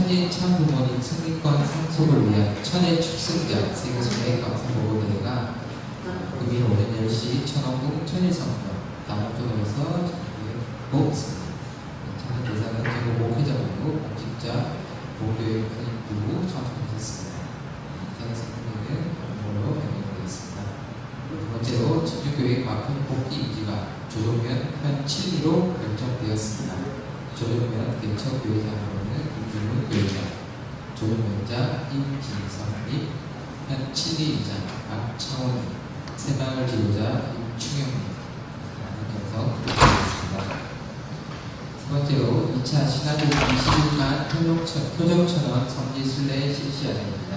천인 참부모님 승리권 상속을 위한 천의 축승자 세계소의 감사보고대회가 금일 오전 10시 천원궁 천일성당 다목조동에서 진행되고 있습니다. 참여 대상은 전국 목회자분부, 공직자, 보교육부 참석하셨습니다. 인터넷 선생님은 번호로 변경되어 있습니다. 두 번째로 진주교회 과편 복귀 임기가 조정면 현 7위로 결정되었습니다. 조정면 개척교회장으로는 김준훈 교회장, 조정면장 임진성 및 현 7위이자 박창원, 새마을 지도자 임충영님 많은 경성 부탁드리겠습니다. 세 번째로 2차 신화국 21만 표정천원 성지순례 실시안입니다.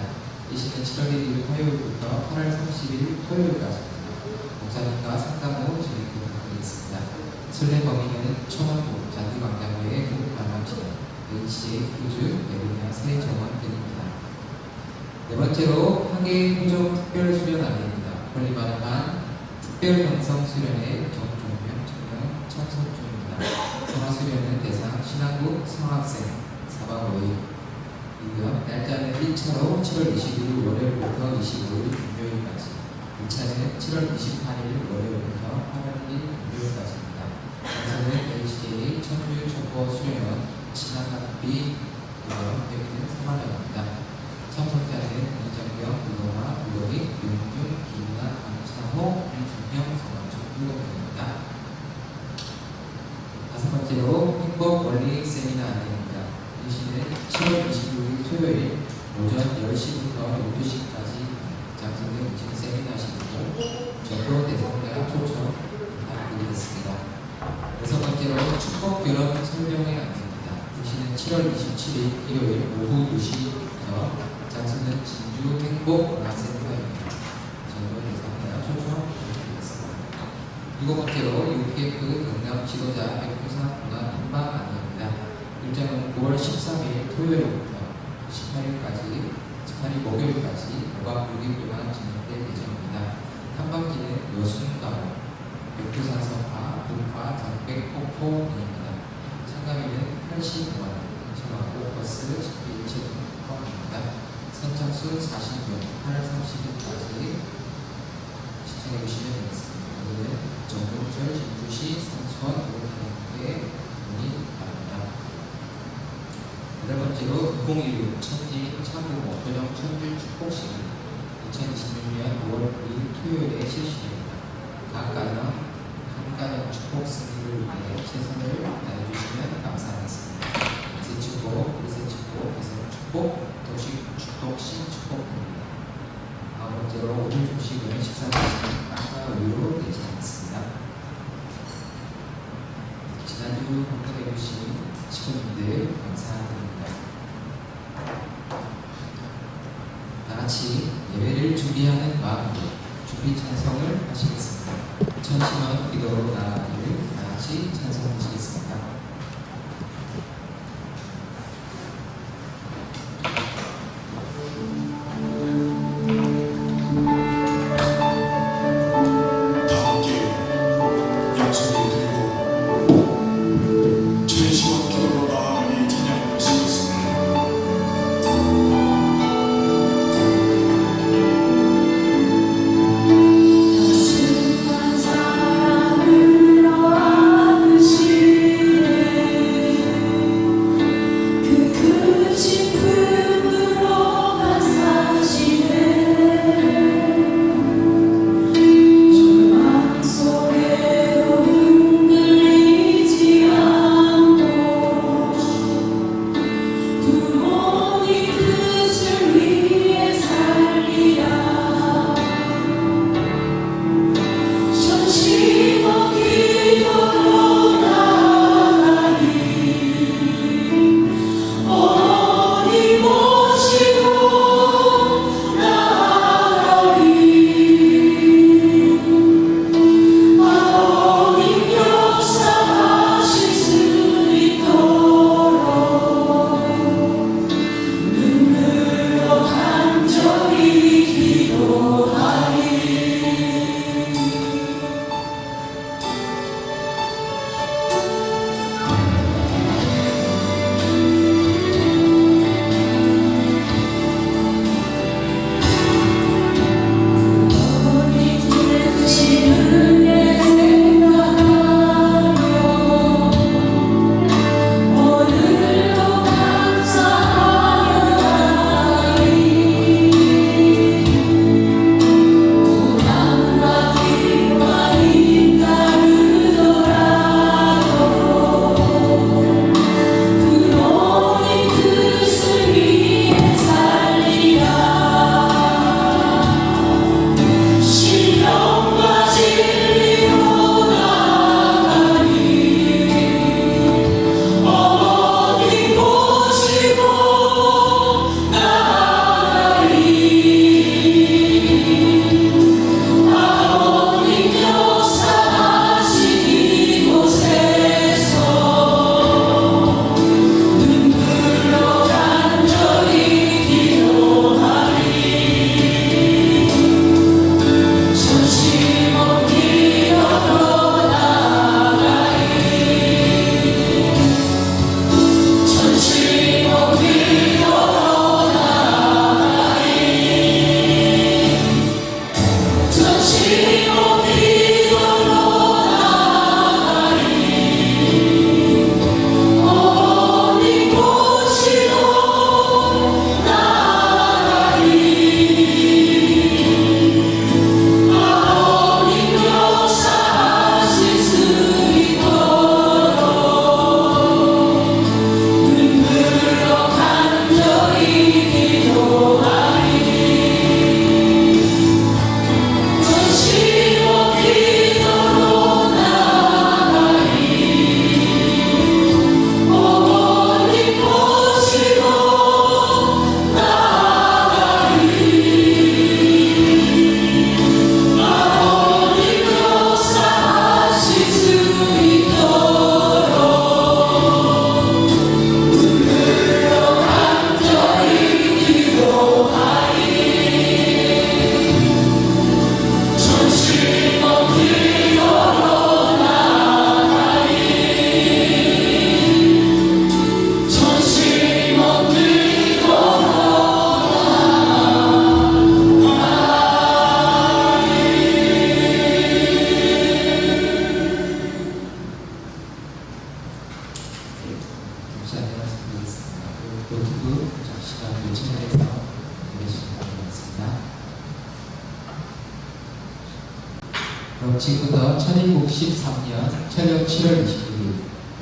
이 시는 7월 1일 화요일부터 8월 30일 토요일까지입니다. 목사님과 상담 후 진행되도록 하겠습니다. 순례 범위는 천원국 잔디광장교회 국관람진행, HJ 퓨즈, 메리냐 세정원 등입니다. 네 번째로 항해 표정 특별 수련안입니다. 권리받은 한 특별 경성 수련회 정종면 청령 참석 중입니다. 성화 수련은 대상 신한국 성학생 4박 5일이고요. 날짜는 1차로 7월 21일 월요일부터 25일 금요일까지, 2차는 7월 28일 월요일부터 8월 1일 금요일까지입니다. 장소는 HJ 천주 첩보 수련원 신한학비 여기는 3만원입니다. 참석자는 이정경, 우동아, 우동익, 윤중, 김은아, 강창호, 이준영, 성원중 7명입니다. 다섯 번째로 행복 원리 세미나 안내입니다. 이 시는 7월 26일 토요일 오전 10시부터 12시까지 장소는 2층 세미나실이고 전도 대상자 초청 부탁드리겠습니다. 여섯 번째로 축복 결혼 설명회 안내입니다. 이 시는 7월 27일 일요일 오후 2시부터 장소는 진주 행복문화센터입니다. 전도 대상자 초청 부탁드리겠습니다. 일곱 번째로 UPF 경남 지도자 백두산 문화 탐방 안내입니다. 일정은 9월 13일 토요일부터 18일 목요일까지 5박 6일 동안 진행될 예정입니다. 탐방지는 여순가로, 백두산 성화, 분파, 장백, 폭포 등입니다. 참가비는 85만원, 신청하고 버스, 식비, 일체 등 포함입니다. 선착순 40명, 8월 30일까지 신청해주시면 되겠습니다. 오늘은 정동철 진주시 상수원 의원님께 문의 바랍니다. 여덟 번째로 2016 천지 참부모 표정 천주 축복식이 2026년 5월 2일 토요일에 실시됩니다. 각 가정 한 가정 축복 승리를 위해 최선을 다해주시면 감사하겠습니다. 2세 축복, 1세 축복, 2세 축복, 축복식 축복입니다. 다음 번째로 오늘 주식은 식사 대신 빵과 우유로 되지 않습니다. 지난주 방문해주신 직원님들 감사드립니다. 다같이 예배를 준비하는 마음으로 준비 찬송을 하시겠습니다. 천심한 기도로 나아가기를 다같이 찬송하시겠습니다. 사랑으로 안으시네 지금부터 1713년 철력 7월 26일,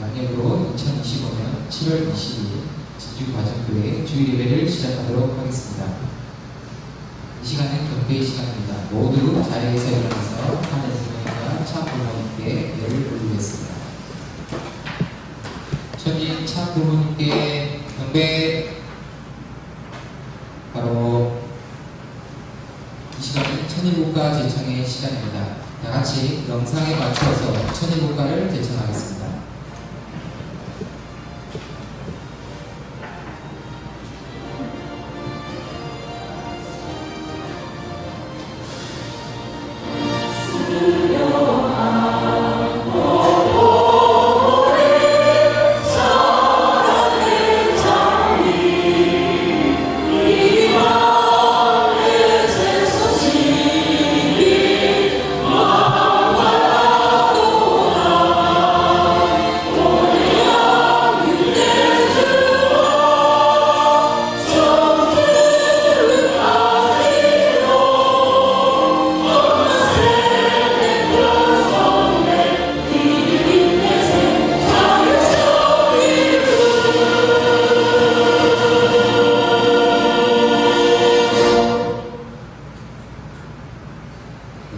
양력으로 2025년 7월 22일 진주과정교회 주일예배를 시작하도록 하겠습니다. 이 시간은 경배의 시간입니다. 모두 자리에서 일어나서 하늘 부모님과 참 부모님께 예를 올리겠습니다. 천진 참 부모님께 경배. 바로 이 시간은 천일국가 제창의 시간입니다. 다같이 영상에 맞추어서 천일국가를 제창하겠습니다.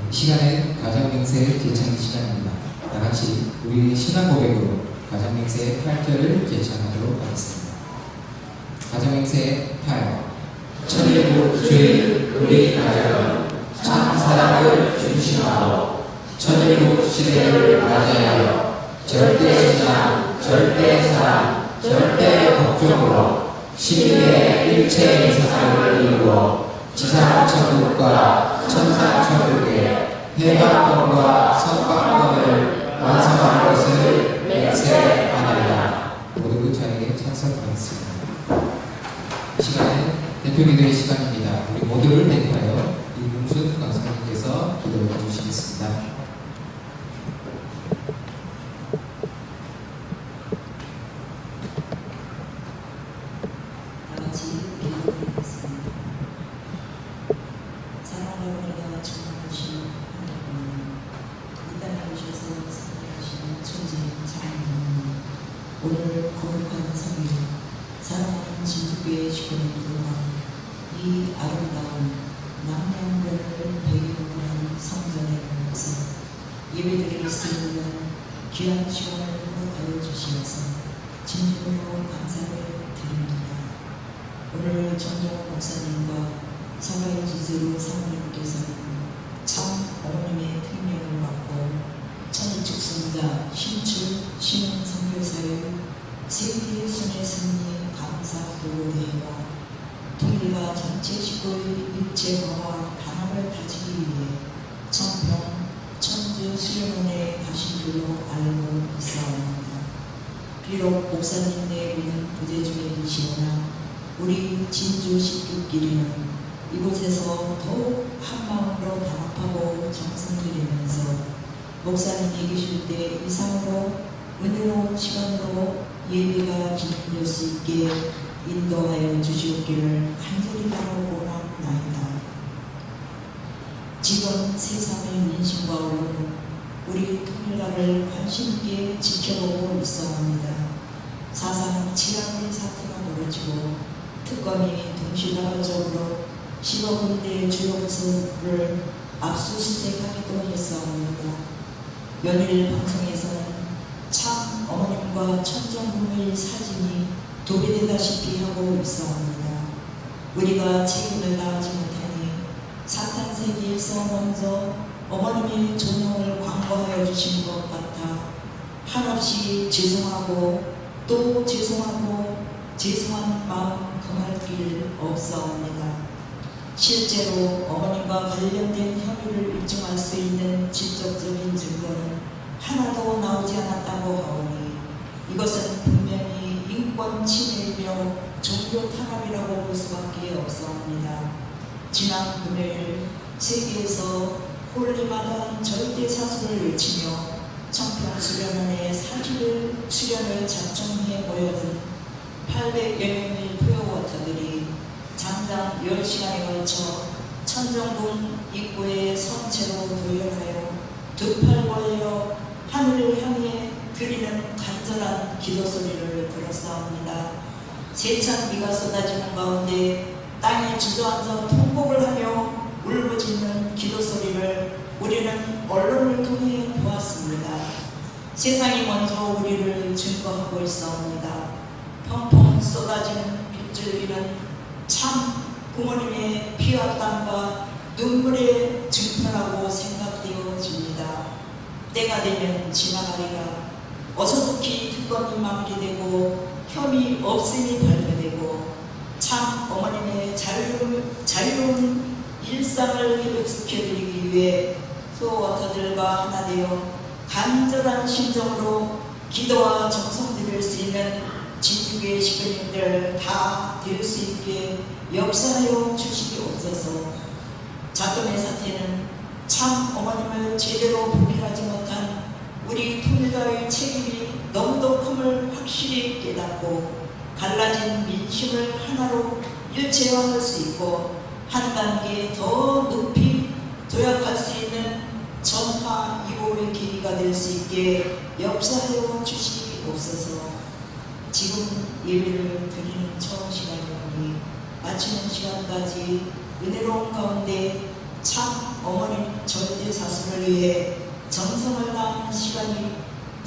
이 시간은 가정맹세 제창 시간입니다. 다같이 우리의 신앙 고백으로 가정맹세 8절을 제창하도록 하겠습니다. 가정맹세 8. 천일국 주일 우리 가정은 참 사랑을 중심하고 천일국 시대를 맞이하여 절대 신앙, 절대 사랑, 절대 복종으로 시민의 일체 이상을 이루어 지상천국과 천상천국의 해방권과 선방권을 완성하는 것을 맹세하노라. 모두 자리에 찬성하겠습니다. 이 시간은 대표기도의 시간입니다. 우리 모두를 대표하여 이문순 강사님께서 기도해 주시겠습니다. 오늘 거룩한 성일, 사랑하는 진주교회 식구님들과 이 아름다운 남양변을 배경으로 한 성전에 모여서 예배드릴 수 있는 귀한 시간을 허락하여 주시어서 진심으로 감사를 드립니다. 오늘 정영 목사님과 서가인 지주로 사모님께서는 참 어머님의 특명을 받고 천일축성자 신출 신흥 선교사의 세계의 순회 승리 감사 보고대회와 통일과 전체 식구의 일체화와 단합을 다지기 위해 청평 천주 수련원에 가신 줄로 알고 있사옵니다. 비록 목사님 내외는 부재 중에 계시오나 우리 진주 식구끼리는 이곳에서 더욱 한마음으로 단합하고 정성 들이면서 목사님이 계실 때 이상으로 은혜로운 시간으로 예배가 진행될 수 있게 인도하여 주시옵기를 간절히 바라옵나이다. 지금 세상의 민심과 언론은 우리 통일나라를 관심 있게 지켜보고 있어옵니다. 사상 치안의 사태가 벌어지고 특검이 동시다발적으로 10억 원대 주요 부서를 압수수색하기도 했사옵니다. 연일 방송에서는 참 어머님과 천정부모의 사진이 도배되다시피 하고 있어옵니다. 우리가 책임을 다하지 못하니 사탄 세계에서 먼저 어머님의 존엄을 광고하여 주신 것 같아 한없이 죄송하고 또 죄송하고 죄송한 마음 금할 길 없사옵니다. 실제로 어머님과 관련된 혐의를 입증할 수 있는 직접적인 증거는 하나도 나오지 않았다고 하오니 이것은 분명히 인권 침해이며 종교 탄압이라고 볼 수밖에 없사옵니다. 지난 금요일 세계에서 홀리마다 절대 사수를 외치며 청평 수련원의 사진을 수련을 작정해 보여준 800여 명의 푸어워터들이 장장 10시간에 걸쳐 천정군 입구에 선체로 도열하여 두 팔 벌려 하늘을 향해 드리는 간절한 기도 소리를 들었사옵니다. 세찬 비가 쏟아지는 가운데 땅에 주저앉아 통곡을 하며 울부짖는 기도 소리를 우리는 언론을 통해 보았습니다. 세상이 먼저 우리를 증거하고 있사옵니다. 펑펑 쏟아지는 빗줄기는 참 부모님의 피와 땀과 눈물의 증표라고 생각되어집니다. 때가 되면 지나가리라. 어서속히 특검이 마무리되고 혐의 없음이 발표되고 참 어머님의 자유로운 일상을 회복시켜드리기 위해 소워터들과 하나 되어 간절한 심정으로 기도와 정성 드릴 수 있는 진주교회 식구님들 다 될 수 있게 역사하여 주시옵소서. 자금의 사태는 참 어머님을 제대로 보필하지 못한 우리 통일가의 책임이 너무도 큼을 확실히 깨닫고 갈라진 민심을 하나로 일체화할 수 있고 한 단계 더 높이 도약할 수 있는 전파 2호의 계기가 될 수 있게 역사하여 주시옵소서. 지금 예배를 드리는 처음 시간이오니 마치는 시간까지 은혜로운 가운데 참 어머님 절대 사수를 위해 정성을 다하는 시간이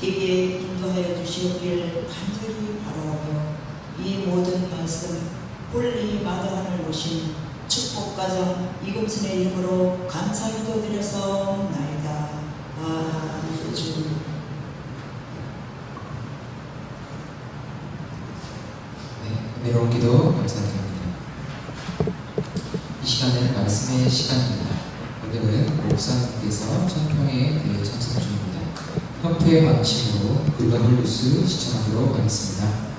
되게 인도하여 주시옵길 간절히 바라오며 이 모든 말씀 홀리 마다하늘 오신 축복가정 이금순의 이름으로 감사기도 드려서나이다. 아멘. 은혜로운 기도 감사드립니다. 이 시간은 말씀의 시간입니다. 오늘은 목사님께서 천평에 대해 참석 중입니다. 협회 방식으로 글로벌 뉴스 시청하도록 하겠습니다.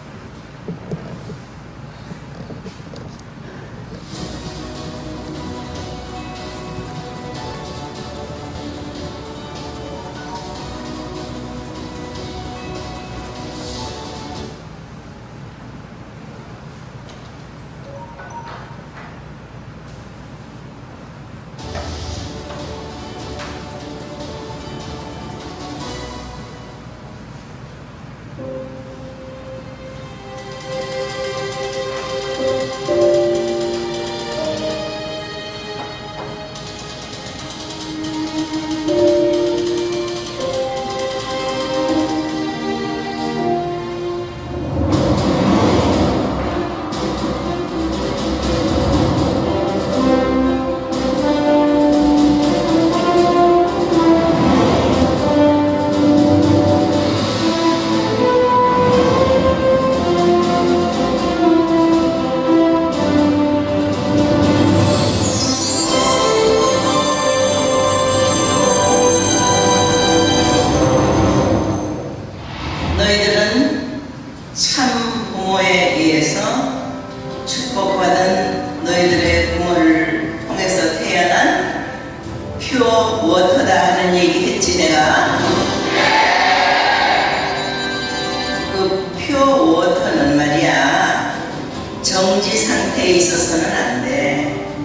정지 상태에 있어서는 안 돼.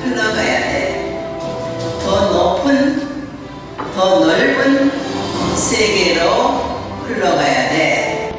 흘러가야 돼. 더 높은, 더 넓은 세계로 흘러가야 돼.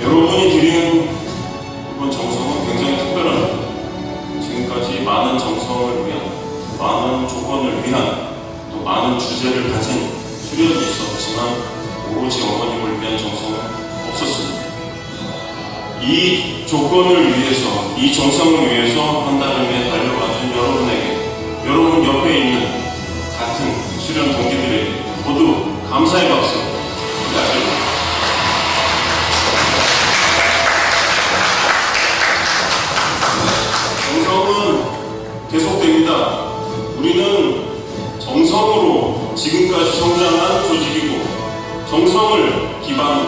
여러분이 드리는 이번 정성은 굉장히 특별합니다. 지금까지 많은 정성을 위한, 많은 조건을 위한, 또 많은 주제를 가진 수련이 있었지만 오로지 어머님을 위한 정성은 없었습니다. 이 조건을 위해서, 이 정성을 위해서 한달음에 달려가는 여러분에게, 여러분 옆에 있는 같은 수련 동기들에게 모두 감사의 박수 우리는 정성으로 지금까지 성장한 조직이고 정성을 기반으로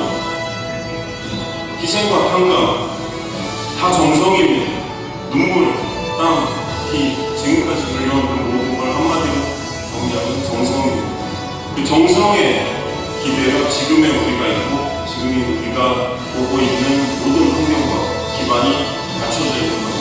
희생과 평강 다 정성입니다. 눈물, 땀, 피 지금까지 흘려온 그 모든 걸 한마디로 정리하면 정성입니다. 그 정성에 기대어 지금의 우리가 있고 지금의 우리가 보고 있는 모든 환경과 기반이 갖춰져 있는 겁니다.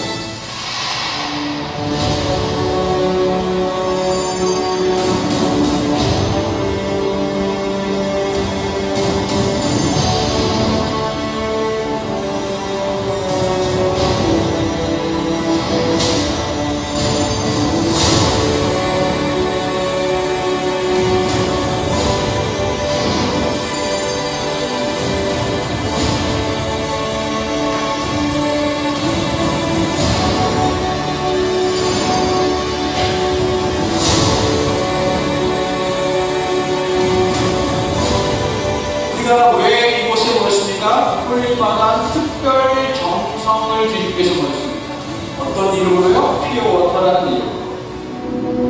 우리가 왜 이곳에 모였습니까? 홀릴만한 특별 정성을 드리기 위해서 모였습니다. 어떤 이름으로요? 피어워터라는 이름으로.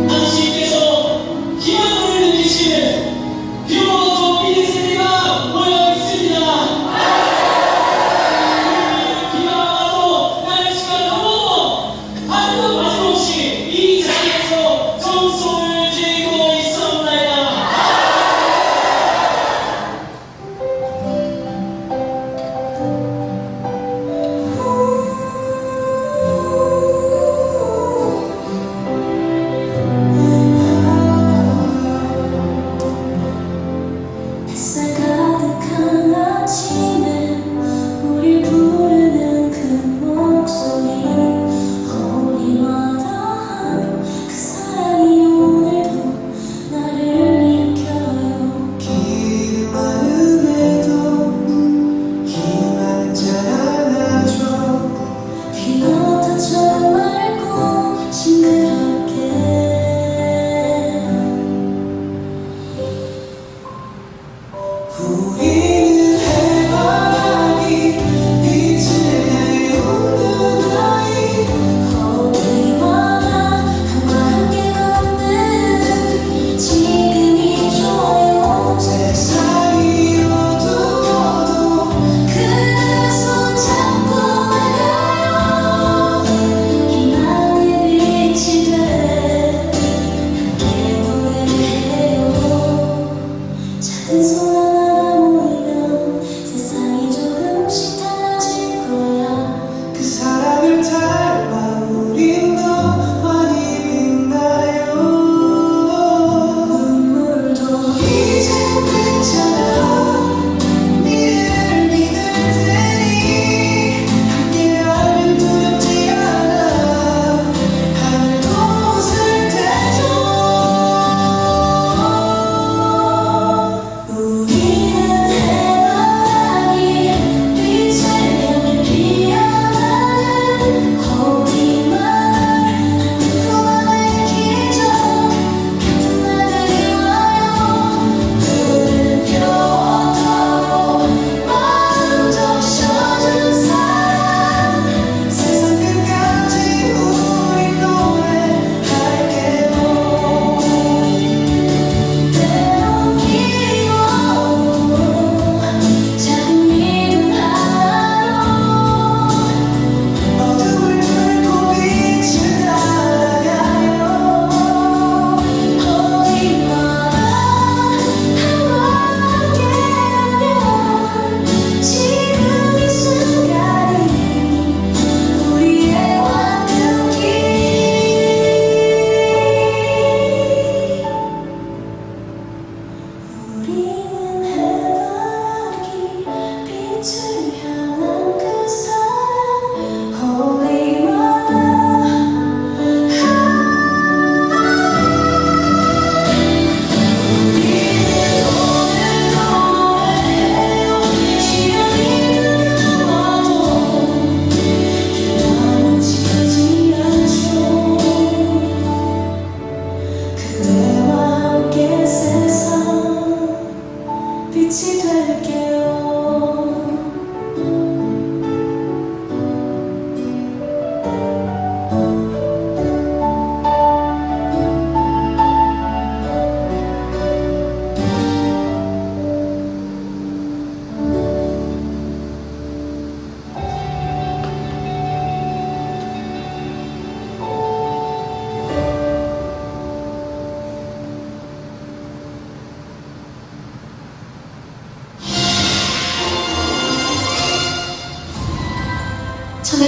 당신께서 희망을 느끼시는 피어워터 BSB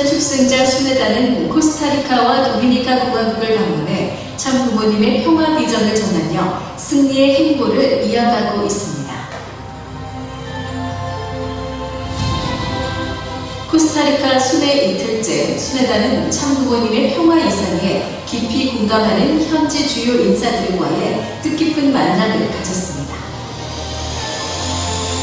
청년 축승자 순회단은 코스타리카와 도미니카 공화국을 방문해 참 부모님의 평화 비전을 전하며 승리의 행보를 이어가고 있습니다. 코스타리카 순회 이틀째 순회단은 참 부모님의 평화 이상에 깊이 공감하는 현지 주요 인사들과의 뜻깊은 만남을 가졌습니다.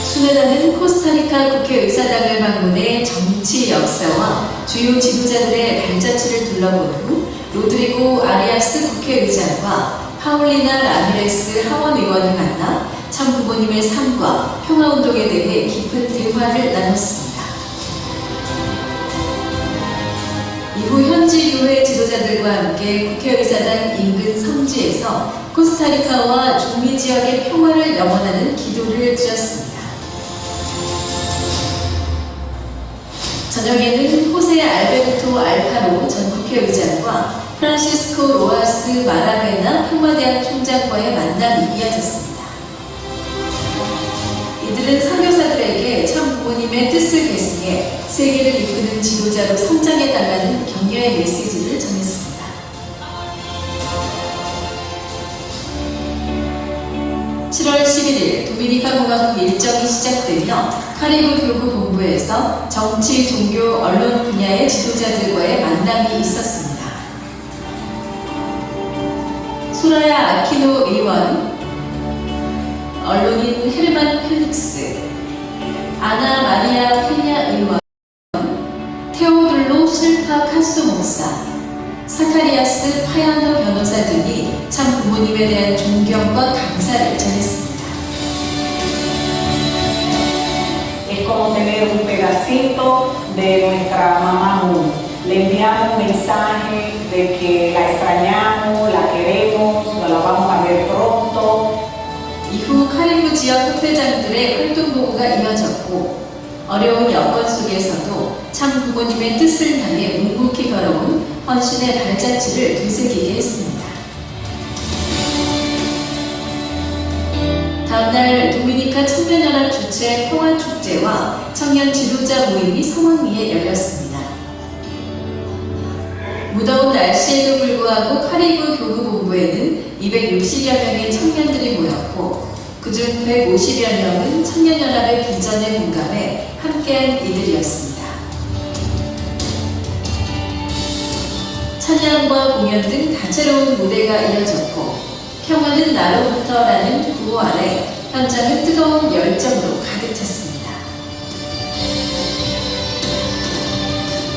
순회단은 코스타리카 국회의사당을 방문해 정치 역사와 주요 지도자들의 발자취를 둘러본 후 로드리고 아리아스 국회의장과 파울리나 라미레스 하원 의원을 만나 참 부모님의 삶과 평화운동에 대해 깊은 대화를 나눴습니다. 이후 현지 교회 지도자들과 함께 국회의사당 인근 성지에서 코스타리카와 중미 지역의 평화를 염원하는 기도를 드렸습니다. 저녁에는 호세 알베르토 알파로 전 국회의장과 프란시스코 로아스 마라베나 평화대학 총장과의 만남이 이어졌습니다. 이들은 선교사들에게 참 부모님의 뜻을 계승해 세계를 이끄는 지도자로 성장해달라는 격려의 메시지를 전했습니다. (7월 11일) 도미니카 공화국 일정이 시작되며 카리브 교구 본부에서 정치, 종교, 언론 분야의 지도자들과의 만남이 있었습니다. 소라야 아키노 의원, 언론인 헤르만 펠릭스, 아나 마리아 페냐 의원, 테오둘로 실파 카수 목사, 사카리아스 파야노 변호사 등이 참 부모님에 대한 존경과 감사를 전했습니다. Es como tener un pedacito de nuestra mamá Moon. Le enviamos un mensaje de que la extrañamos, la queremos, nos la vamos a ver pronto. 이후 카리브 지역 협회장들의 활동 보고가 이어졌고 어려운 여건 속에서도 참 부모님의 뜻을 향해 묵묵히 걸어온 헌신의 발자취를 되새기게 했습니다. 다음날 도미니카 청년연합 주최 평화축제와 청년 지도자 모임이 성황리에 열렸습니다. 무더운 날씨에도 불구하고 카리브 교구 본부에는 260여 명의 청년들이 모였고 그중 150여 명은 청년연합의 비전에 공감해 함께한 이들이었습니다. 찬양과 공연 등 다채로운 무대가 이어졌고 평화는 나로부터라는 구호 아래 현장은 뜨거운 열정으로 가득 찼습니다.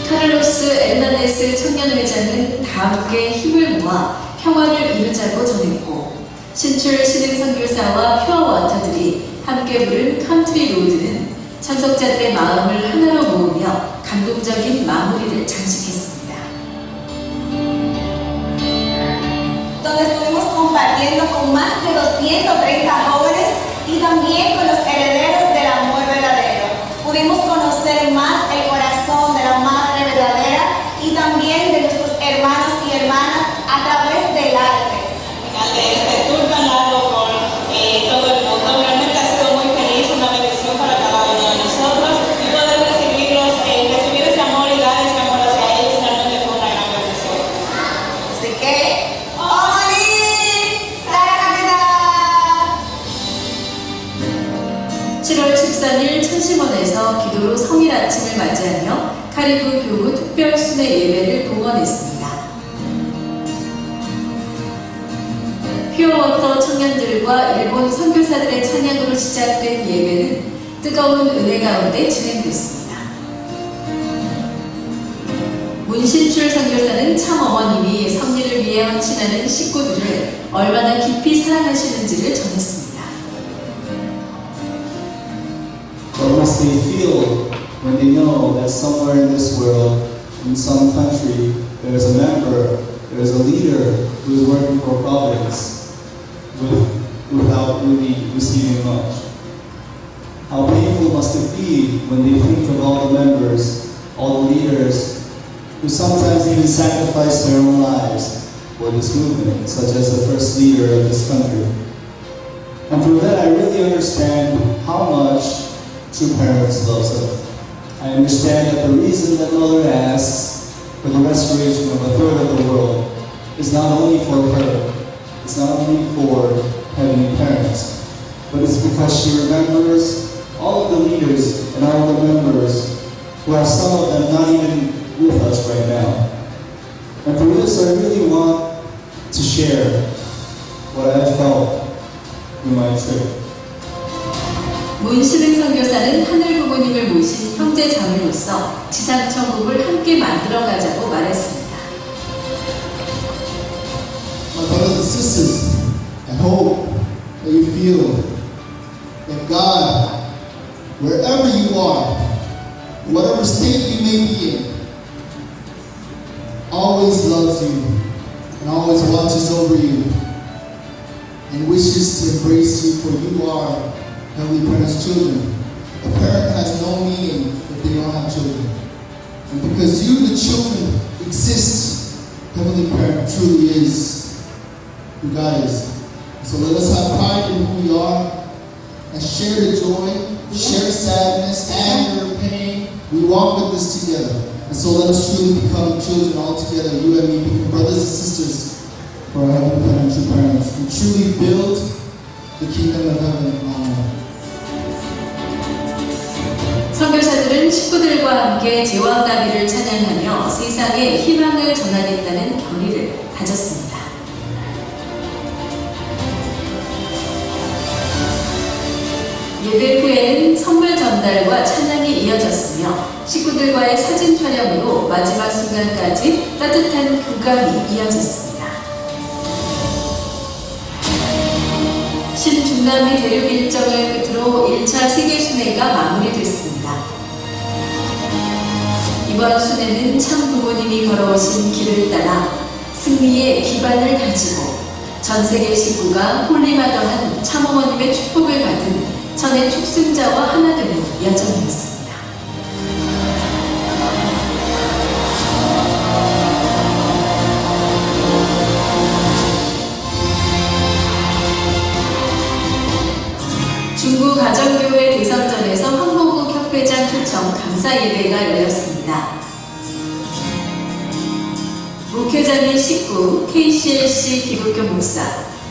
카를로스 에르나데스 청년회장은 다 함께 힘을 모아 평화를 이루자고 전했고 신출 신흥선교사와 퓨어워터들이 함께 부른 컨트리 로드는 참석자들의 마음을 하나로 모으며 감동적인 마무리를 장식했습니다. Donde estuvimos compartiendo con más de 230 jóvenes y también con los herederos del amor verdadero. Pudimos conocer más el corazón de la madre verdadera y también de nuestros hermanos y hermanas a través del arte. De este tour tan largo con todo el mundo, realmente ha sido muy feliz, una bendición para cada uno de nosotros y poder recibir ese amor y dar ese amor hacia ellos realmente fue una gran bendición. Así que 어머니 사랑합니다. 7월 13일 천심원에서 기도로 성일 아침을 맞이하며 카리브 교구 특별 순회 예배를 봉헌했습니다. 퓨어워터 청년들과 일본 선교사들의 찬양으로 시작된 예배는 뜨거운 은혜 가운데 진행됐습니다. 문신출 선교사는 참 어머님이 섭리를 위해 헌신하는 식구들을 얼마나 깊이 사랑하시는지를 전했습니다. What must they feel when they know that somewhere in this world, in some country, there is a member, there is a leader who is working for Providence without really receiving much? How painful must it be when they think of all the members, all the leaders, who sometimes even sacrifice their own lives for this movement, such as the first leader of this country. And through that, I really understand how much true parents love us. I understand that the reason that Mother asks for the restoration of a third of the world is not only for her, it's not only for Heavenly Parents, but it's because she remembers all of the leaders and all of the members who are some of them not even with us right now. And for this, I really want to share what I felt in my trip. 문신흥 선교사는 하늘 부모님을 모신 형제 자매로서 지상 천국을 함께 만들어가자고 말했습니다. My brothers and sisters, I hope that you feel that God, wherever you are, whatever state you may be in, always loves you and always watches over you and wishes to embrace you, for you are Heavenly Parents' children. A parent has no meaning if they don't have children. And because you, the children, exist, Heavenly Parent truly is who God is. So let us have pride in who we are and share the joy, share sadness, anger, pain. We walk with this together. And so let us truly become children all together, you and me, become brothers and sisters for our Heavenly Parent, true parents, and truly build the kingdom of heaven on earth. 선교사들은 식구들과 함께 제왕나비를 찬양하며 세상에 희망을 전하겠다는 결의를 다졌습니다. 예배 후에는 선물 전달과 찬양이 이어졌으며 식구들과의 사진 촬영으로 마지막 순간까지 따뜻한 교감이 이어졌습니다. 신중남미 대륙 일정을 끝으로 1차 세계순회가 마무리됐습니다. 이번 순회는 참 부모님이 걸어오신 길을 따라 승리의 기반을 다지고 전 세계 식구가 홀리마더한 참어머님의 축복을 받은 천의 축승자와 하나 되는 여정이었습니다. 중구 가정교회 대선전에서 황보국 협회장 초청 감사 예배가 열렸습니다. 목회자및 식구, KCLC 기독교 목사,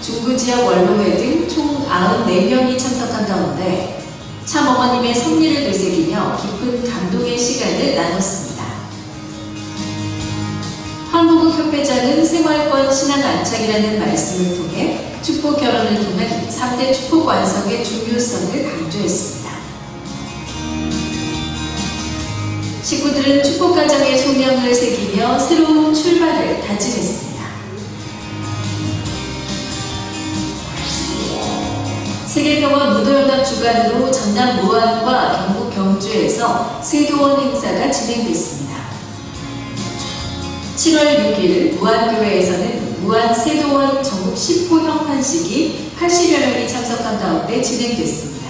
중구 지역 원로회 등 총 94명이 참석한 가운데 참어머님의 섭리를 되새기며 깊은 감동의 시간을 나눴습니다. 황보국 협회장은 생활권 신앙 안착이라는 말씀을 통해 축복 결혼을 통한 3대 축복 완성의 중요성을 강조했습니다. 식구들은 축복 가정의 소명을 새기며 새로운 출발을 다짐했습니다. 세계평화 무도연합 주관으로 전남 무안과 경북 경주에서 세도원 행사가 진행됐습니다. 7월 6일 무안교회에서는 무안 세도원 전국 10호 형판식이 80여 명이 참석한 가운데 진행됐습니다.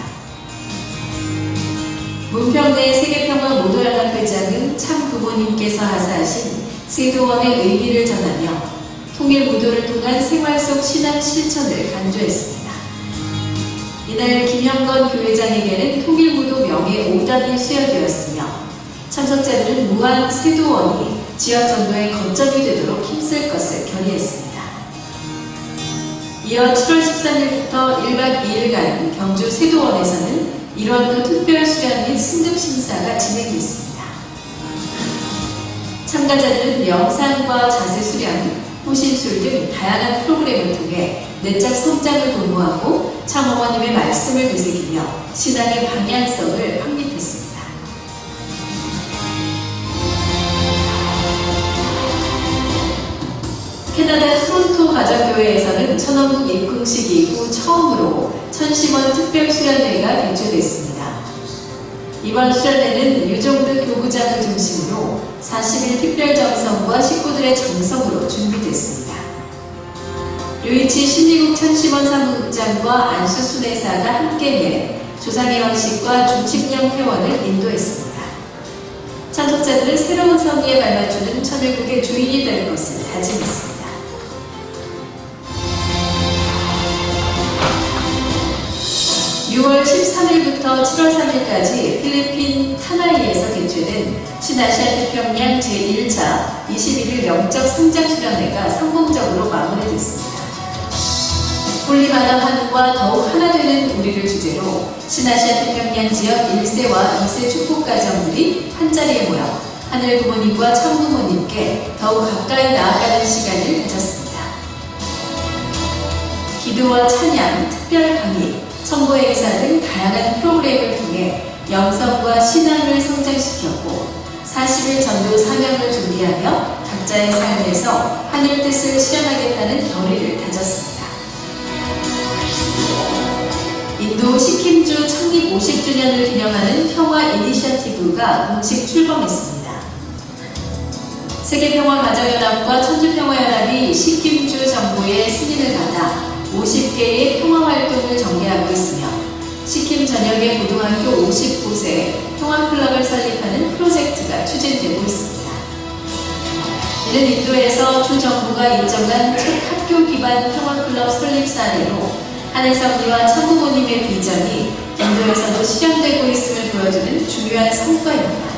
문평내 세계평화 무도연합 회장은 참 부모님께서 하사하신 세도원의 의미를 전하며 통일 무도를 통한 생활 속 신앙 실천을 강조했습니다. 이날 김형건 교회장에게는 통일무도 명예 5단이 수여되었으며 참석자들은 무한 세도원이 지역 전도의 거점이 되도록 힘쓸 것을 결의했습니다. 이어 7월 13일부터 1박 2일간 경주 세도원에서는 일원도 특별 수련 및 승급 심사가 진행됐습니다. 참가자들은 명상과 자세 수련, 호신술 등 다양한 프로그램을 통해 내적 성장을 도모하고 참어머님의 말씀을 되새기며 신앙의 방향성을 확립했습니다. 캐나다 토론토 가정교회에서는 천원국 입궁식 이후 처음으로 천심원 특별수련회가 개최됐습니다. 이번 수련회는 유종득 교구장을 중심으로 40일 특별정성과 식구들의 정성으로 준비됐습니다. 류이치 신미국 천심원 사무국장과 안수순회사가 함께해 조상의 왕식과 중심령 회원을 인도했습니다. 참석자들은 새로운 섭리에 발맞추는 천일국의 주인이 될 것을 다짐했습니다. 6월 13일 3일부터 7월 3일까지 필리핀 타나이에서 개최된 신아시아 태평양 제1차 21일 영적 성장 수련회가 성공적으로 마무리됐습니다. 홀리마다 하늘과 더욱 하나 되는 우리를 주제로 신아시아 태평양 지역 1세와 2세 축복 가정들이 한자리에 모여 하늘 부모님과 천부모님께 더욱 가까이 나아가는 시간을 가졌습니다. 기도와 찬양, 특별 강의, 선보의 행사 등 다양한 프로그램을 통해 영성과 신앙을 성장시켰고 40일 전도 사명을 준비하며 각자의 삶에서 하늘 뜻을 실현하겠다는 결의를 다졌습니다. 인도 시킴주 창립 50주년을 기념하는 평화 이니셔티브가 공식 출범했습니다. 세계평화가정연합과 천주평화연합이 시킴주 정부의 승인을 받아 50개의 평화활동을 전개하고 있으며 시킴 전역의 고등학교 59세에 평화클럽을 설립하는 프로젝트가 추진되고 있습니다. 이는 인도에서 주 정부가 인정한 첫 학교 기반 평화클럽 설립 사례로 하늘섭리와 천부모님의 비전이 인도에서도 실현되고 있음을 보여주는 중요한 성과입니다.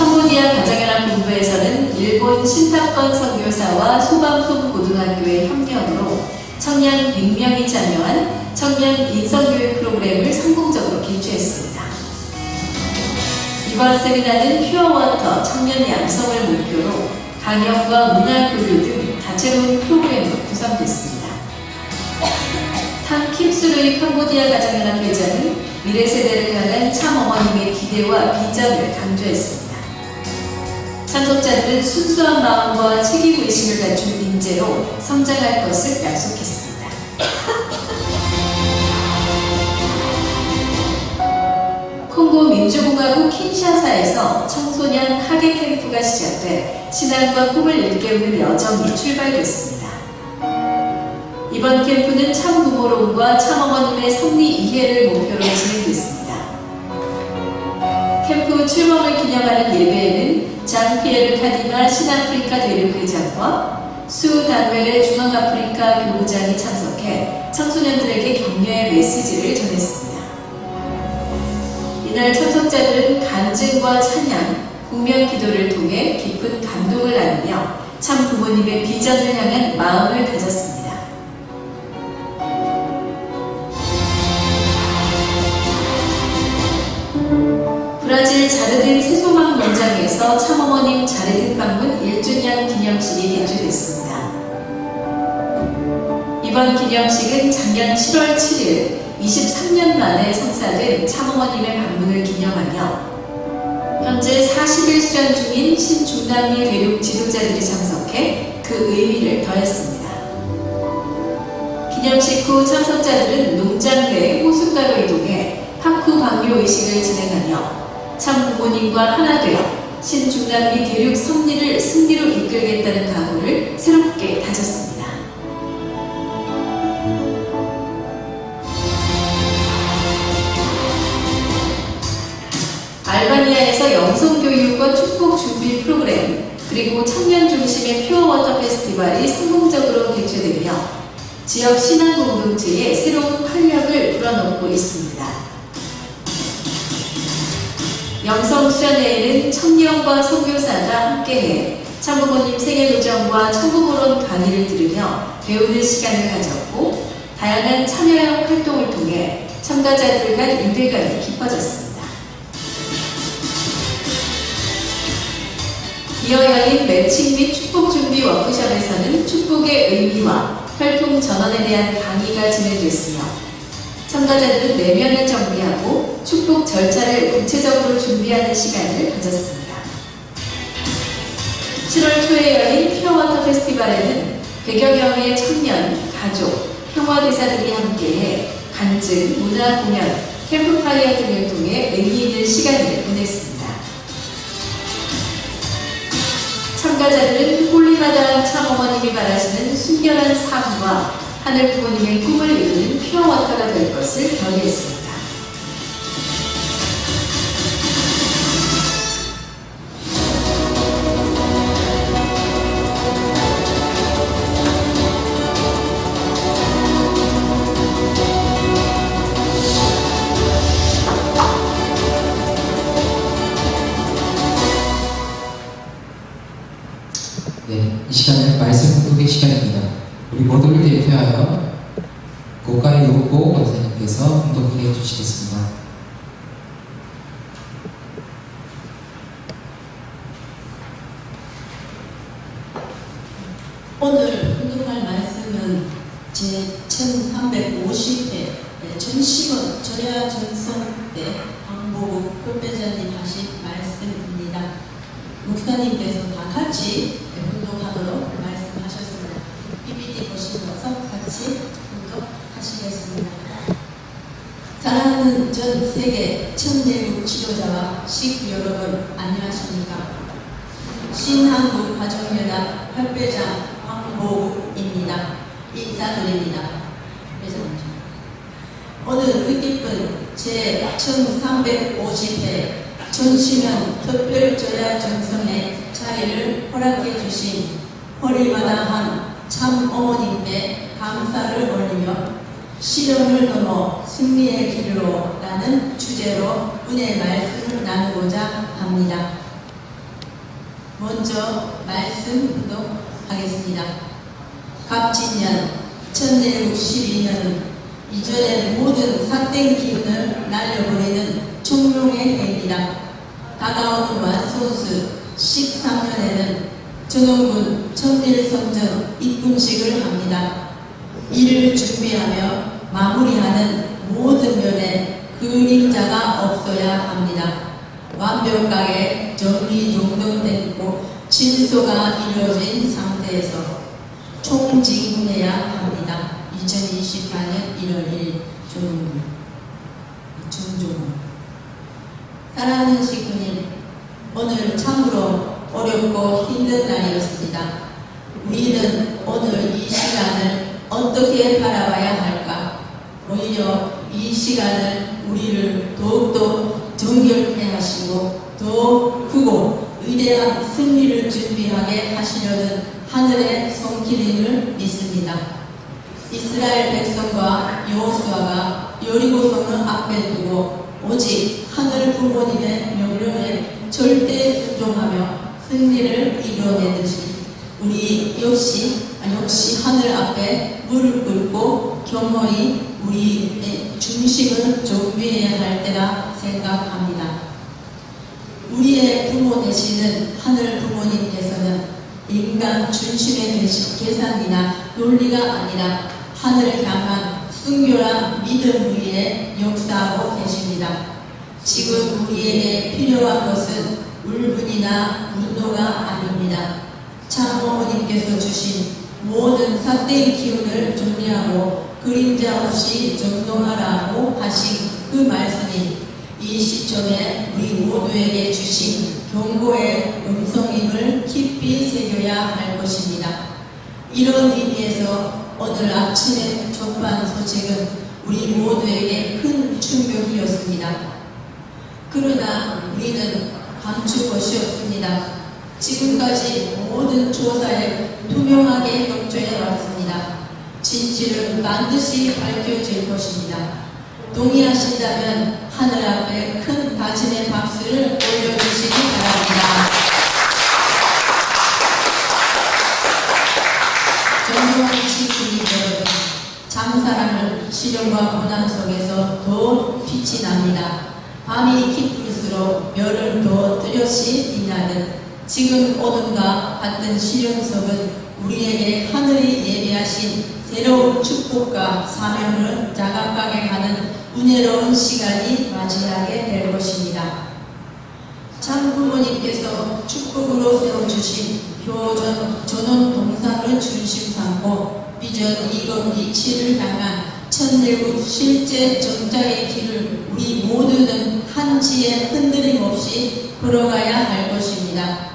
캄보디아 가정연합 본부에서는 일본 신탁권 선교사와 소방품 고등학교의 협력으로 청년 100명이 참여한 청년 인성교육 프로그램을 성공적으로 개최했습니다. 이번 세미나는 퓨어워터 청년 양성을 목표로 강연과 문화교류 등 다채로운 프로그램으로 구성됐습니다. 탕 킴수르이 캄보디아 가정연합 회장은 미래 세대를 향한 참 어머님의 기대와 비전을 강조했습니다. 참석자들은 순수한 마음과 책임의식을 갖춘 인재로 성장할 것을 약속했습니다. 콩고 민주공화국 킨샤사에서 청소년 학예 캠프가 시작돼 신앙과 꿈을 일깨우는 여정이 출발됐습니다. 이번 캠프는 참부모론과 참어머님의 섭리 이해를 목표로 진행됐습니다. 캠프 출범을 기념하는 예배에는 장 피에르 카디마 신아프리카 대륙회장과 수 단웰의 중앙아프리카 교구장이 참석해 청소년들에게 격려의 메시지를 전했습니다. 이날 참석자들은 간증과 찬양, 공명 기도를 통해 깊은 감동을 나누며 참 부모님의 비전을 향한 마음을 다졌습니다. 브라질 자르딘 새소망 농장에서 참어머님 자르딘 방문 1주년 기념식이 개최됐습니다. 이번 기념식은 작년 7월 7일 23년 만에 성사된 참어머님의 방문을 기념하며 현재 40일 수련 중인 신중남미 대륙 지도자들이 참석해 그 의미를 더했습니다. 기념식 후 참석자들은 농장 내 호숫가로 이동해 파쿠 방류 의식을 진행하며 참 부모님과 하나 되어 신중남미 대륙 섭리를 승리로 이끌겠다는 각오를 새롭게 다졌습니다. 알바니아에서 영성교육과 축복 준비 프로그램 그리고 청년 중심의 퓨어워터 페스티벌이 성공적으로 개최되며 지역 신앙 공동체에 새로운 활력을 불어넣고 있습니다. 영성 수련회에는 청년과 선교사가 함께해 참부모님 생애도전과 천부모론 강의를 들으며 배우는 시간을 가졌고 다양한 참여형 활동을 통해 참가자들 간 유대감이 깊어졌습니다. 이어 열린 매칭 및 축복 준비 워크숍에서는 축복의 의미와 혈통 전환에 대한 강의가 진행됐으며 참가자들은 내면을 정비하고 축복 절차를 구체적으로 준비하는 시간을 가졌습니다. 7월 초에 열린 퓨어워터 페스티벌에는 100여 명의 청년, 가족, 평화대사들이 함께해 간증, 문화 공연, 캠프파이어 등을 통해 의미 있는 시간을 보냈습니다. 참가자들은 홀리마다한 참어머님이 바라시는 순결한 삶과 하늘 부모님의 꿈을 이루는 퓨어워터가 될 것을 결의했습니다. 우리 모두를 대표하여 고가의 요고 원사님께서 훈독해 주시겠습니다. 오늘 훈독할 말씀은 제 1350회 전시원 절야 전성 때 황보국 협배자님 하신 말씀입니다. 목사님께서 다 같이 훈독하도록 말씀하셨습니다. PPT 보시면서 같이 훈독하시겠습니다. 사랑하는 전 세계 천대국 지도자와 식구 여러분 안녕하십니까? 신한국 가정연합 협배자 황보국입니다. 인사드립니다. 오늘 뜻깊은 제 1350회 전시면 특별절야 전성의 자리를 허락해 주신 허리마다한 참 어머님께 감사를 올리며 시련을 넘어 승리의 길로 라는 주제로 은혜 말씀을 나누고자 합니다. 먼저 말씀부터 하겠습니다. 갑진년 1162년은 이전의 모든 삭된 기운을 날려버리는 총명의 해입니다. 다가오는 완소수 13년에는 전원군 천일성전 입군식을 합니다. 이를 준비하며 마무리하는 모든 면에 그림자가 없어야 합니다. 완벽하게 정리정돈되고 진소가 이루어진 상태에서 총징군해야 합니다. 2024년 1월 1일 중종. 사랑하는 식구님, 오늘 참으로 어렵고 힘든 날이었습니다. 우리는 오늘 이 시간을 어떻게 바라봐야 할까? 오히려 이 시간을 우리를 더욱더 정결케 하시고 더 크고 위대한 승리를 준비하게 하시려는 하늘의 손길임을 믿습니다. 이스라엘 백성과 여호수아가 여리고성을 앞에 두고 오직 하늘 부모님의 명령에 절대 순종하며 승리를 이뤄내듯이 우리 역시 하늘 앞에 무릎 꿇고 겸허히 우리의 중심을 정비해야 할 때라 생각합니다. 우리의 부모 되시는 하늘 부모님께서는 인간 중심의 계산이나 논리가 아니라 하늘을 향한 순결한 믿음 위에 역사하고 계십니다. 지금 우리에게 필요한 것은 울분이나 분노가 아닙니다. 참어머님께서 주신 모든 삭된 기운을 정리하고 그림자 없이 정돈하라고 하신 그 말씀이 이 시점에 우리 모두에게 주신 경고의 음성임을 깊이 새겨야 할 것입니다. 이런 의미에서 오늘 아침에 접한 소식은 우리 모두에게 큰 충격이었습니다. 그러나 우리는 감출 것이 없습니다. 지금까지 모든 조사에 투명하게 협조해 왔습니다. 진실은 반드시 밝혀질 것입니다. 동의하신다면 하늘 앞에 큰 다짐의 박수를 올려주시기 바랍니다. 존경하는 식구님 여러분, 잠사람을 시련과 고난 속에서 더 빛이 납니다. 밤이 깊을수록 별은 더 뚜렷이 빛나듯 지금 오늘과 같은 시련 속은 우리에게 하늘이 예비하신 새로운 축복과 사명을 자각하게 하는 은혜로운 시간이 맞이하게 될 것입니다. 참 부모님께서 축복으로 세워주신 교전 전원 동상을 중심 삼고 비전 2027을 향한 천일국 실제 정착의 길을 우리 모두는 한치의 흔들림 없이 걸어가야 할 것입니다.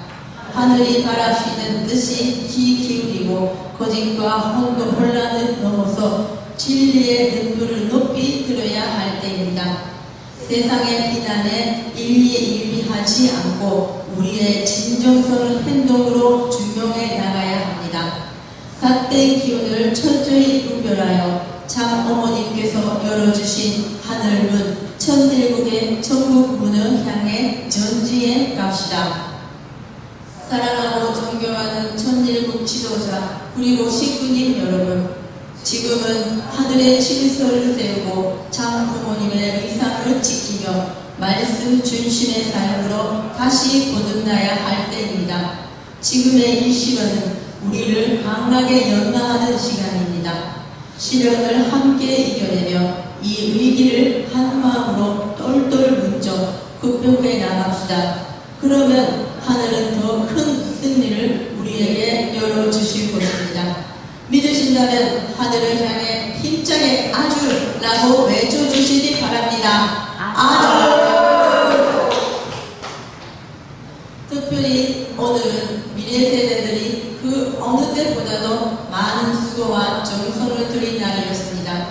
하늘이 바라시는 뜻이 귀 기울이고 거짓과 혼란을 넘어서 진리의 능률을 높이 들어야 할 때입니다. 세상의 비난에 일희일비하지 않고 우리의 진정성을 행동으로 증명해 나가야 합니다. 삿된 기운을 철저히 분별하여 참 어머님께서 열어주신 하늘문 천일국의 천국 문을 향해 전지해 갑시다. 사랑하고 존경하는 천일국 지도자 그리고 식구님 여러분, 지금은 하늘의 질서를 세우고 참 부모님의 의상을 지키며 말씀 중심의 삶으로 다시 거듭나야 할 때입니다. 지금의 이 시간은 우리를 강하게 연마하는 시간입니다. 시련을 함께 이겨내며 이 위기를 한 마음으로 똘똘 뭉쳐 극복해 나갑시다. 그러면 하늘은 더 큰 승리를 우리에게 열어주실 것입니다. 믿으신다면 하늘을 향해 힘차게 아주 라고 외쳐주시기 바랍니다. 아주! 특별히 오늘은 미래 세대들이 그 어느 때보다도 많은 수고와 정성을 들인 날이었습니다.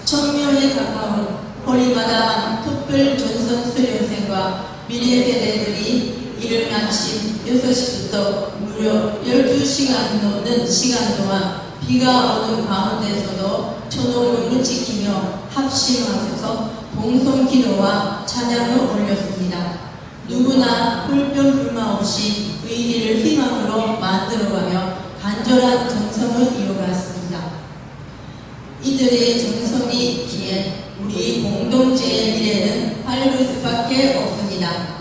1000명에 가까운 홀리마다한 특별 전선 수련생과 미래 세대들이 이른 아침 6시부터 무려 12시간 넘는 시간 동안 비가 오는 가운데서도 초능력을 지키며 합심하셔서 봉송기도와 찬양을 올렸습니다. 누구나 불평불만 없이 의리를 희망으로 만들어가며 간절한 정성을 이어갔습니다. 이들의 정성이 있기에 우리 공동체의 미래는 밝을 수밖에 없습니다.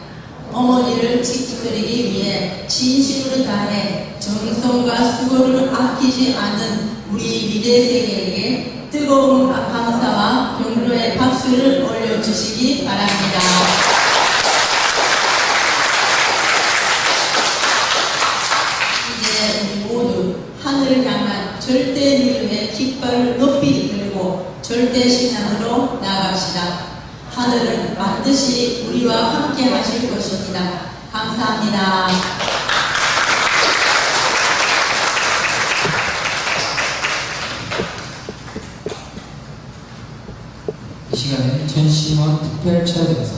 어머니를 지켜드리기 위해 진심을 다해 정성과 수고를 아끼지 않은 우리 미래 세대에게 뜨거운 감사와 격려의 박수를 올려주시기 바랍니다. 이제 우리 모두 하늘을 향한 절대 믿음의 깃발을 높이 들고 절대 신앙으로 나아갑시다. 하늘은 반드시 우리와 함께 하실 것입니다. 감사합니다. 이 시간에 천심원 특별철에서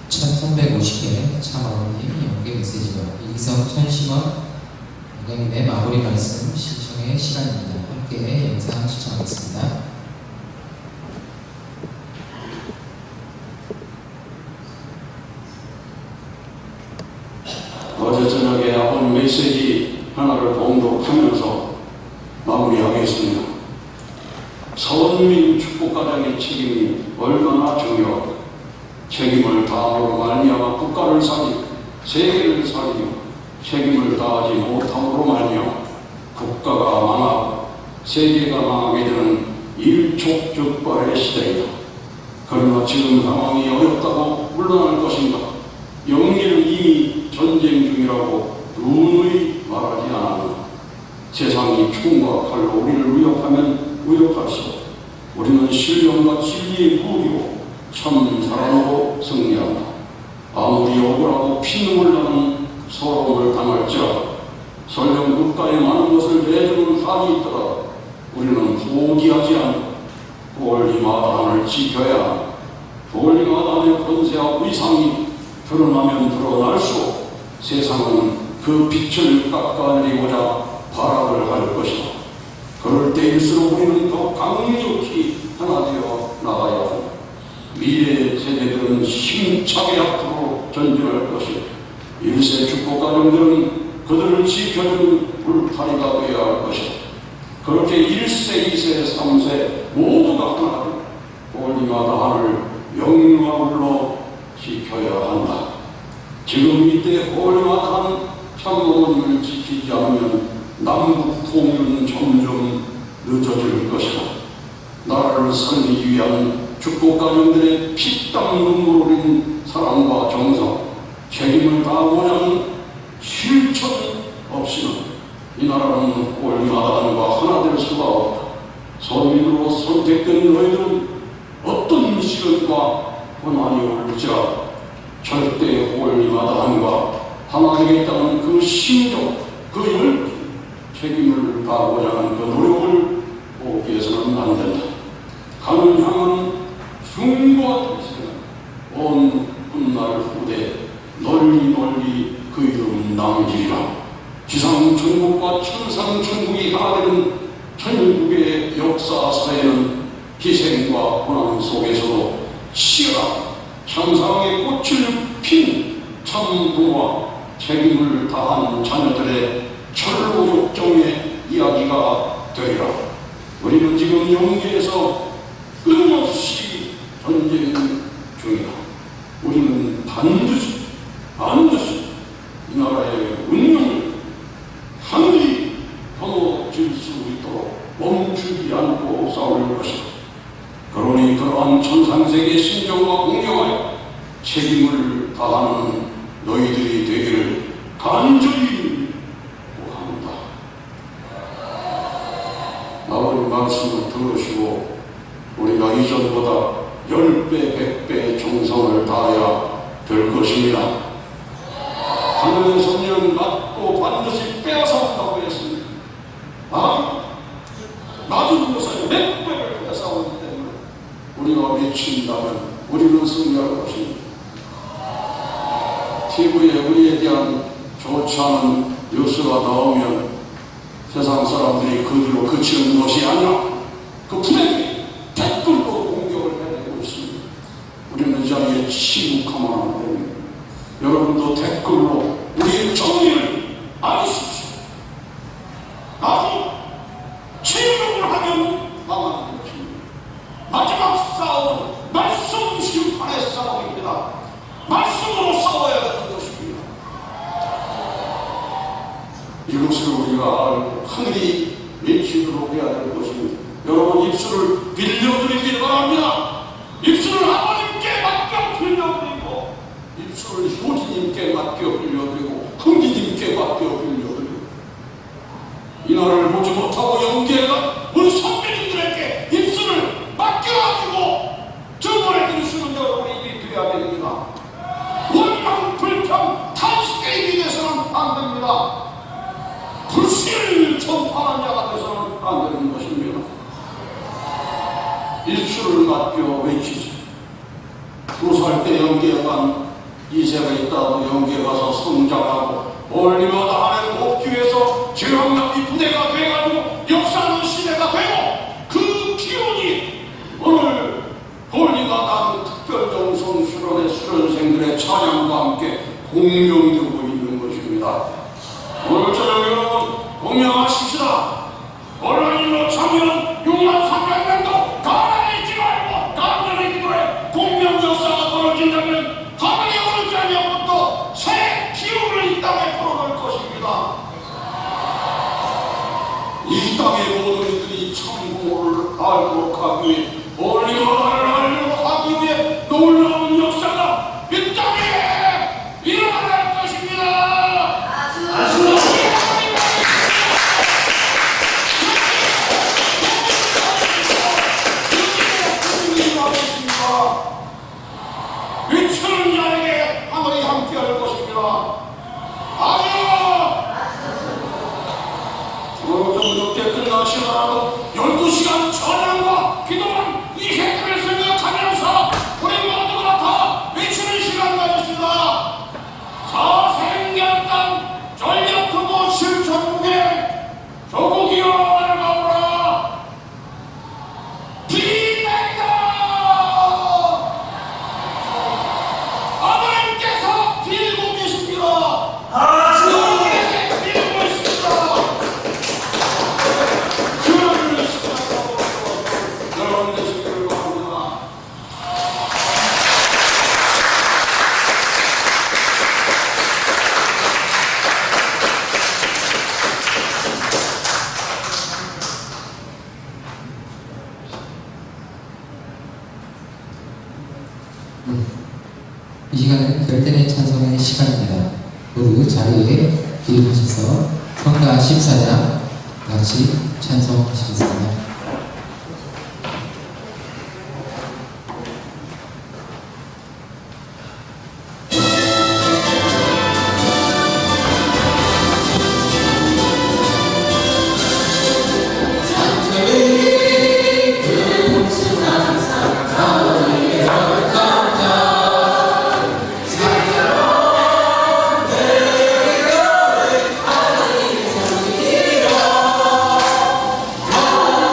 1350개 참어머님 영계 메시지와 이기성 천심원 원장님의 마무리 말씀 신청의 시간입니다. 함께 영상 시청하겠습니다. 어제 저녁에 온 메시지 하나를 봉독하면서 마무리하겠습니다. 선민 축복가정의 책임이 얼마나 중요하고 책임을 다함으로 말미암아 국가를 살리고 세계를 살리며 책임을 다하지 못함으로 말미암아 국가가 망하고 세계가 망하게 되는 일촉즉발의 시대이다. 그러나 지금 상황이 어렵다고 물러날 것인가? 영리는 이미 전쟁 중이라고 누누이 말하지 않았나. 세상이 총과 칼로 우리를 위협하면 위협할수록 우리는 신령과 진리의 무기로 참 사랑으로 승리한다. 아무리 억울하고 피눈물 나는 서러움을 당할지라도 설령 국가에 많은 것을 내주는 한이 있더라도 우리는 포기하지 않고 홀리마다한을 지켜야 한다. 홀리마다한의 권세와 위상이 드러나면 드러날수록 세상은 그 빛을 깎아내리고자 발악을 할 것이다. 그럴 때일수록 우리는 더 강력히 하나 되어 나가야 한다. 미래의 세대들은 힘차게 앞으로 전진할 것이다. 1세 축복가정들은 그들을 지켜주는 울타리가 되어야 할 것이다. 그렇게 1세, 2세, 3세 모두가 하나 되어 홀리마다한을 영광으로 지켜야 한다. 지금 이때 홀리마다한 참모님을 지키지 않으면 남북 통일은 점점 늦어질 것이다. 나라를 살리기 위한 축복가정들의 피땀 눈물 흘린 사랑과 정성, 책임을 다하고자 하는 실천 없이는 이 나라는 홀리마다한과 하나 될 수가 없다. 선민으로 선택된 너희들은 어떤 시련과 고난이 올지라도 절대 홀리마다한과 하나 되겠다는 그 심정, 그 열정, 책임을 다하고자 하는 그 노력을 포기해서는 안 된다. 하늘 향은 숭고한 뜻은 온 훗날 후대 널리 널리 그 이름 남기리라. 지상천국과 천상천국이 하나 되는 천국의 역사사에는 희생과 고난 속에서도 치열한 참사랑의 꽃을 핀 참부와 책임을 다한 자녀들의 철로 역정의 이야기가 되리라. 우리는 지금 영계에서 끊임없이 전쟁 중이다. 우리는 반드시 이 나라의 운명을 하늘이 거둬질 수 있도록 멈추지 않고 싸울 것이다. 그러니 그러한 천상세계 신정과 공경하여 책임을 다하는 너희들이 되기를 간절히 구합니다. 아버지 말씀을 들으시고 우리가 이전보다 10배, 100배 정성을 다해야 될 것입니다. 하늘의 성령 맞고 반드시 빼앗아온다고 했습니다. 낮은 곳에 몇 배를 빼앗아오기 때문에 우리가 외친다면 우리는 승리할 것입니다. TV에 우리에 대한 좋지 않은 뉴스가 나오면 세상 사람들이 그 뒤로 그치는 것이 아니라 그 부대들이 댓글로 공격을 해내고 있습니다. 우리는 이 자리에 침묵하면 안 됩니다. 여러분도 댓글로 우리의 정의를 알리십시오. 나도 침묵을 하면 망하는 것입니다. 마지막 싸움은 말씀 심판의 싸움입니다. 말씀으로 싸워야 하는 것입니다. 이것을 우리가 알고 하늘이 외치도록 해야 될 것입니다. 여러분 입술을 빌려드리길 바랍니다. 입술을 아버님께 맡겨 빌려드리고 입술을 효진님께 맡겨 빌려드리고 흥기님께 맡겨 빌려드리고 이 나라를 보지 못하고 영계가 우리 선배님들에게 입술을 맡겨가지고 정권에 들으시는 여러분이 되어야 됩니다. 원망, 불평, 탄식에 대해서는 안 됩니다. 불신을 전파하는 자가 돼서는 안 되는 것입니다. 입술을 맡겨 외치세요. 2살 때 영계에 간 2세가 있다고 영계에 가서 성장하고 멀리마다 하는 복귀에서 제왕남이 부대가 돼가지고 역사하는 시대가 되고 그 기운이 오늘 홀리가 난 특별정성 수련의 수련생들의 찬양과 함께 공명되고 있는 것입니다. 오늘 저녁 여러분 공명하십시다. 온라인으로 참여한 63,300명도 가만히 있지 말고 간절히 기도해. 공명 역사가 벌어진다면 하늘의 어느 자리부터 새 기운을 이 땅에 풀어낼 것입니다. 이 땅의 모든 이들이 참고를 알도록 하기 위해 올리고를 알도록 하기 위해 놀라운 역사가 이 땅에 일어날 것입니다. 외치는 자에게 하늘이 함께할 것입니다. 좀 늦게 끝나시더라도 12시간 찬양과 기도는 이 새끼를 생각하면서 우리 모두가 다 외치는 시간 가졌습니다. 사생년 땅 전력투고 실천국에 조국이여 나가오라. 비행이다. 아버님께서 빌고 계십니다. 이 시간은 결단의 찬송의 시간입니다. 모두 자리에 기입하셔서 성가 14장 같이 찬송하시겠습니다. 아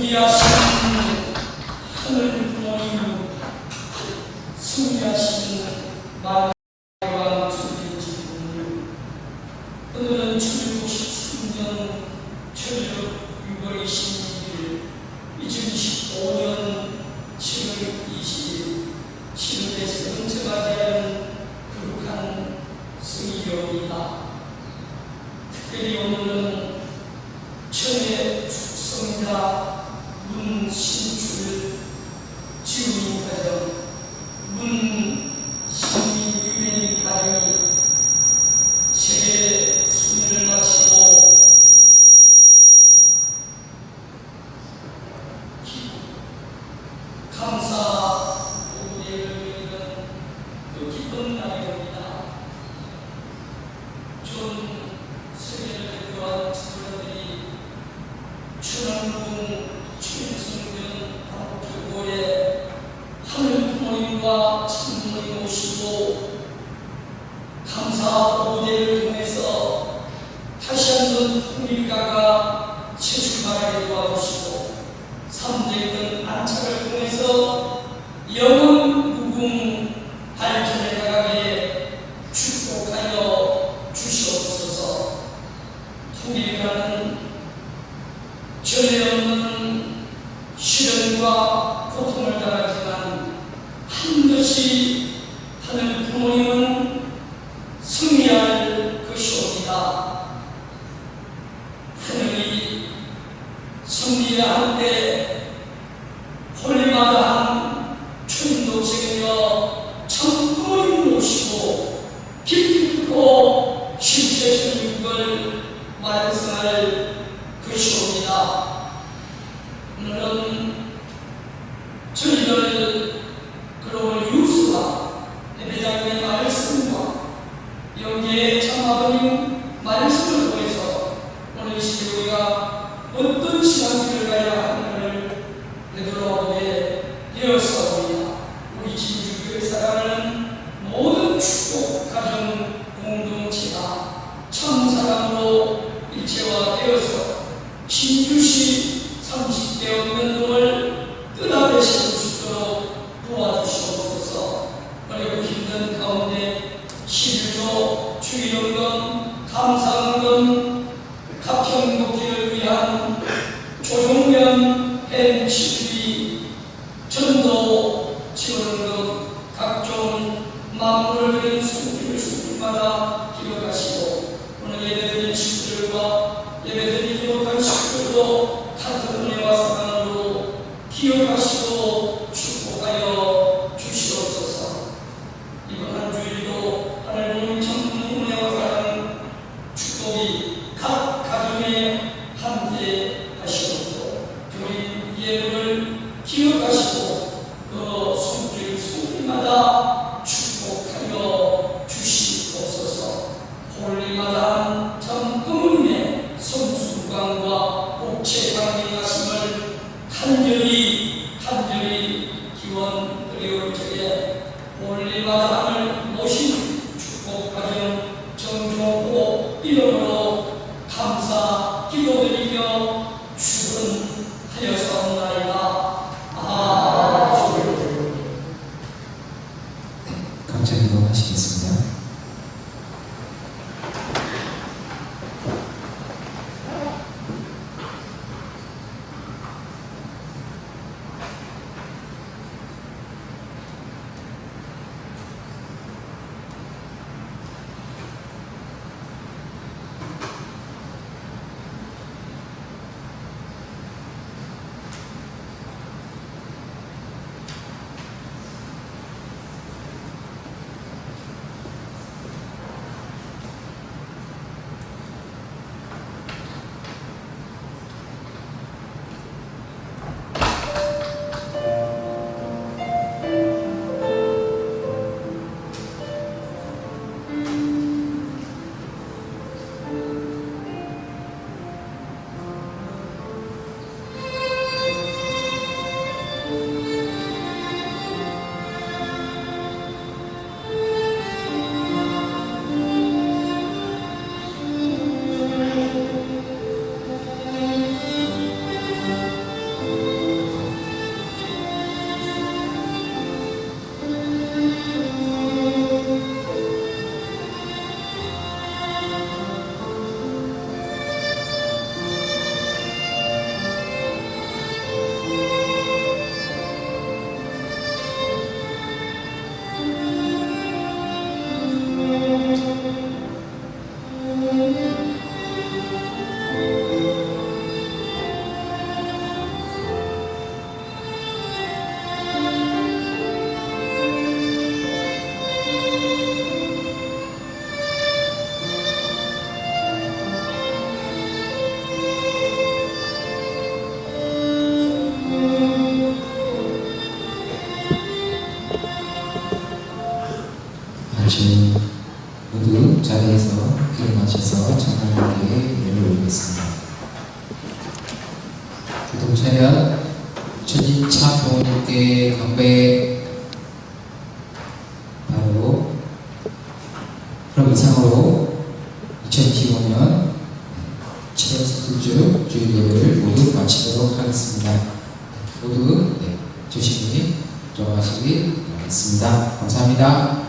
위대하신 하늘 부모님, 승리하신 만왕 주님이신 부모님, 오늘은 1993년 철력 6월 26일 2025년 7월 20일 신우에서 은퇴맞이하는 거룩한 승리여입니다. 특별히 오늘은 천의 축성자 문신출 지우인 가정, 문신민 유배인 가정이 세계 순위를 마치고 감사 오후를 누리는 그 기쁜 날이옵니다. 전 세계를 대표한 지도자들이 천안군 최승전 한국교회에 하늘 부모님과 친부모님 모시고 감사 오후를 통해서 다시 한번 통일가가 재출발하게 도와주시고 3대권 안착을 통해서 영원 무궁 발전해 나가게 축복하여 주시옵소서. 통일가는 전례 없는 시련과 고통을 당하지만 반드시 하늘 부모님은 승리할 것이옵니다. 하늘이 승리할 때 홀리마다한 춘도 책임져 천부모님 모시고 기필코 실제 전육을 완성할 것이옵니다. 오늘은 저희들 글로벌 유스와 예배장의 말씀과 여기에 참아버린 말씀을 통해서 오늘 이 시대 우리가 어떤 신앙길을 가야 하는가를 되돌아보게 되었사옵니다. 우리 진주교회 살아가는 모든 축복 가정 공동체가 참 사랑으로 일체화되어서 진주시 30대 운동을 뜨나되시고 싶도록 도와주시옵소서. 어렵고 힘든 가운데 11조 주일원금 감사원금 가평복지를 위한 조정면 팬시위 전도 지원금 각종 만물을 드린 수술마다 기억하시고 오늘 예배드린 식구들과 예배드린 기록한 식구들도 같은 은혜와 사랑으로 기억하시고 축복하여 주시옵소서. 이번 한 주일도 하나님 천국의 은혜와 사랑 축복이 각 가정에 함께 하시옵고 교인 예물을 기억하시고 그 손길 손길마다 축복하여 주시옵소서. 홀리마다 참 부모님의 성수관과 복체 강림하심을 간절히 기원드리올 적에 홀리마다를 모신 축복가정 정종호 이름으로 감사 기도드리며 축원하였사옵나이다. 다시 모두 자리에서 일어나셔서 청하님께 예를 올리겠습니다. 교통차량 천인차 부모님께 강배. 바로 그럼 이상으로 2025년 7월 셋째 주 주일 예배를 모두 마치도록 하겠습니다. 모두 조심히 들어가시기 바라겠습니다. 감사합니다.